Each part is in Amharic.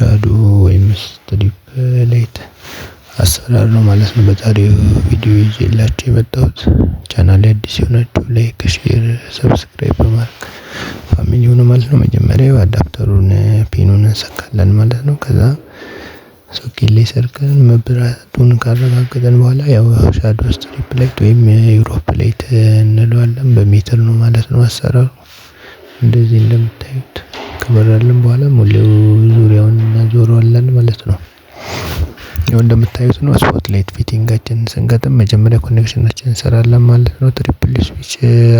ሻዶ ወይም ስትሪፕ ላይት አሰራር ነው ማለት ነው በዛሬው ቪዲዮ ይዤላችሁ የመጣሁት። ቻናሌ አዲስ የሆናችሁ ላይክ፣ ሼር፣ ሰብስክራይብ በማድረግ ፋሚሊ ሆኖ ማለት ነው። መጀመሪያ አዳፕተሩን ፒኑን እንሰካለን ማለት ነው። ከዛ ሶኬት ላይ ሰርቀን መብራቱን ካረጋገጠን በኋላ ያው ሻዶ ስትሪፕ ላይት ወይም ዩሮፕ ላይት እንለዋለን። በሜትር ነው ማለት ነው አሰራሩ። እንደዚህ እንደምታዩት ከበራልን በኋላ ሙሉ ዙሪያውን እናዞረዋለን ማለት ነው። ያው እንደምታዩት ነው ስፖት ላይት ፊቲንጋችን ስንገጥም መጀመሪያ ኮኔክሽናችን እንሰራለን ማለት ነው። ትሪፕል ስዊች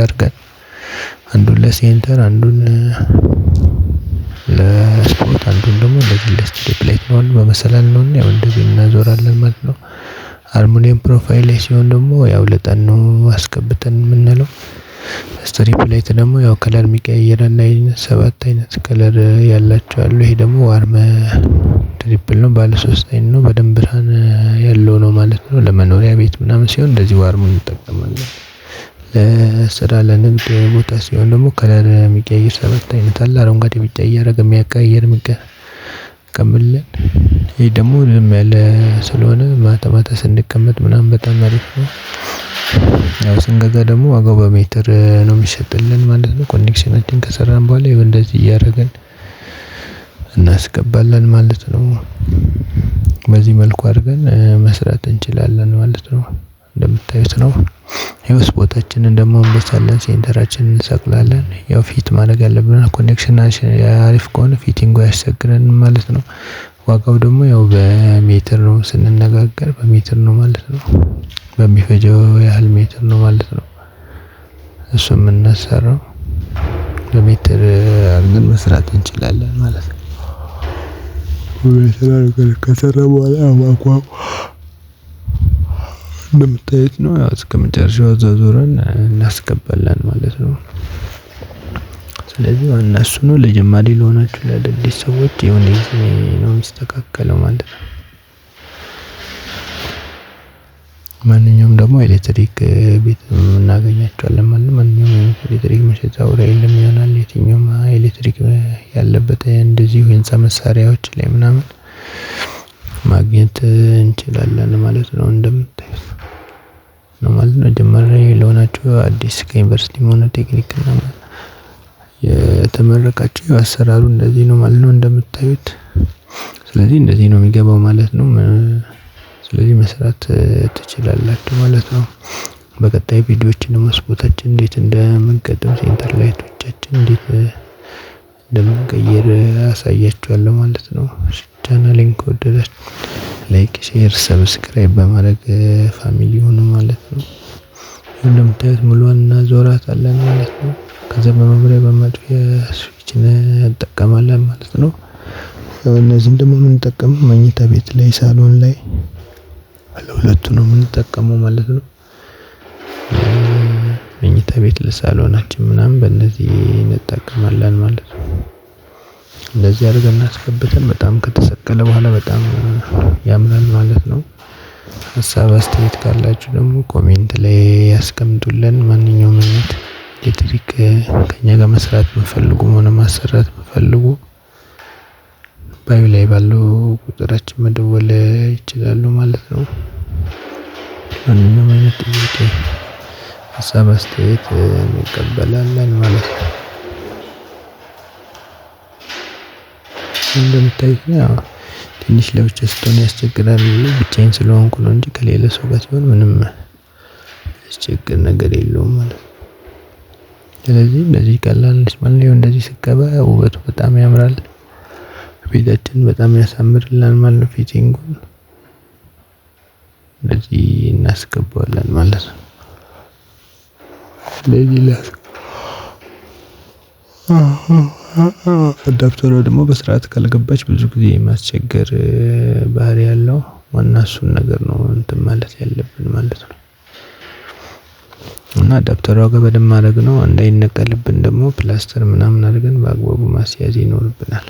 አድርገን አንዱን ለሴንተር፣ አንዱን ለስፖት፣ አንዱን ደግሞ ለስትሪፕ ላይት ነው በመሰላል ነው። ያው እንደዚህ እናዞራለን ማለት ነው። አልሙኒየም ፕሮፋይል ላይ ሲሆን ደግሞ ያው ለጠን ነው አስገብተን የምንለው። ስትሪፕ ላይት ደግሞ ያው ከለር የሚቀያየራል ላይ 7 አይነት ከለር ያላቸው አሉ። ይሄ ደግሞ ዋርም ትሪፕል ነው፣ ባለ 3 አይን ነው፣ በደንብ ብርሃን ያለው ነው ማለት ነው። ለመኖሪያ ቤት ምናምን ሲሆን እንደዚህ ዋርሙን እንጠቀማለን። ለስራ ለንግድ ቦታ ሲሆን ደግሞ ከለር የሚቀያየር 7 አይነት አለ። አረንጓዴ፣ ቢጫ እያደረገ የሚያቀያየር የሚቀምልን። ይሄ ደግሞ ዝም ያለ ስለሆነ ማታ ማታ ስንቀመጥ ምናምን በጣም አሪፍ ነው። ያው ስንገዛ ደግሞ ዋጋው በሜትር ነው የሚሸጥልን ማለት ነው። ኮኔክሽናችን ከሰራን በኋላ ይኸው እንደዚህ እያደረግን እናስገባለን ማለት ነው። በዚህ መልኩ አድርገን መስራት እንችላለን ማለት ነው። እንደምታዩት ነው። ይኸው ስፖታችንን ደግሞ እንበሳለን፣ ሴንተራችንን እንሰቅላለን። ያው ፊት ማድረግ ያለብን ኮኔክሽናችን አሪፍ ከሆነ ፊቲንጉ አያስቸግረንም ማለት ነው። ዋጋው ደግሞ ያው በሜትር ነው ስንነጋገር፣ በሜትር ነው ማለት ነው። በሚፈጀው ያህል ሜትር ነው ማለት ነው። እሱ የምናሰራው በሜትር አድርገን መስራት እንችላለን ማለት ነው። በሜትር አድርገን ከሰራ በኋላ ማቋም እንደምታዩት ነው። ያው እስከመጨረሻው አዟዙረን እናስገባለን ማለት ነው። ስለዚህ ዋና እሱ ነው። ለጀማሪ ለሆናችሁ ለአዳዲስ ሰዎች የሆነ ጊዜ ነው የሚስተካከለው ማለት ነው። ማንኛውም ደግሞ ኤሌክትሪክ ቤት እናገኛቸዋለን ማለት ነው። ማንኛውም ኤሌክትሪክ መሸጫ ራይልም ይሆናል፣ የትኛውም ኤሌክትሪክ ያለበት እንደዚሁ ህንጻ መሳሪያዎች ላይ ምናምን ማግኘት እንችላለን ማለት ነው። እንደምታዩት ነው ማለት ነው። ጀማሪ ለሆናችሁ አዲስ ከዩኒቨርሲቲ ሆነ ቴክኒክ እና የተመረቃችሁ አሰራሩ እንደዚህ ነው ማለት ነው እንደምታዩት። ስለዚህ እንደዚህ ነው የሚገባው ማለት ነው። ስለዚህ መስራት ትችላላችሁ ማለት ነው። በቀጣይ ቪዲዮዎችን መስቦታችን እንዴት እንደምንገጥም፣ ሴንተር ላይቶቻችን እንዴት እንደምንቀይር አሳያችኋለሁ ማለት ነው። ቻናሌን ከወደዳችሁ ላይክ፣ ሼር፣ ሰብስክራይብ በማድረግ ፋሚሊ ሆኑ ማለት ነው። እንደምታዩት ሙሉዋን እናዞራታለን ማለት ነው። ከዛ በመምሪያ በማጥፊያ ስዊች እንጠቀማለን ማለት ነው። እነዚህም ደግሞ የምንጠቀመው መኝታ ቤት ላይ፣ ሳሎን ላይ ለሁለቱ ነው የምንጠቀመው ማለት ነው። መኝታ ቤት ለሳሎናችን ምናምን በእነዚህ እንጠቀማለን ማለት ነው። እንደዚህ አድርገን እናስገብተን በጣም ከተሰቀለ በኋላ በጣም ያምራል ማለት ነው። ሀሳብ አስተያየት ካላችሁ ደግሞ ኮሜንት ላይ ያስቀምጡልን። ማንኛውም አይነት ኤሌክትሪክ ከኛ ጋር መስራት የምትፈልጉም ሆነ ማሰራት የምትፈልጉ ባዩ ላይ ባለው ቁጥራችን መደወል ይችላሉ ማለት ነው። ማንኛውም አይነት ጥያቄ፣ ሀሳብ አስተያየት እንቀበላለን ማለት ነው። እንደምታዩት ነው። ትንሽ ለብቻ ስትሆን ያስቸግራል። ብቻዬን ስለሆንኩ ነው እንጂ ከሌላ ሰው ጋር ሲሆን ምንም ያስቸግር ነገር የለውም ማለት ነው። ስለዚህ እንደዚህ ቀላል ነች ማለት ነው። እንደዚህ ስገባ ውበቱ በጣም ያምራል። ቤታችን በጣም ያሳምርልናል ማለት ነው። ፊቲንጉን እንደዚህ እናስገባዋለን ማለት ነው። ስለዚህ አዳፕተሯ ደግሞ በስርዓት ካልገባች ብዙ ጊዜ የማስቸገር ባህሪ ያለው ዋና እሱን ነገር ነው እንትን ማለት ያለብን ማለት ነው። እና አዳፕተሯ ጋር በደንብ ማድረግ ነው። እንዳይነቀልብን ደግሞ ፕላስተር ምናምን አድርገን በአግባቡ ማስያዝ ይኖርብናል።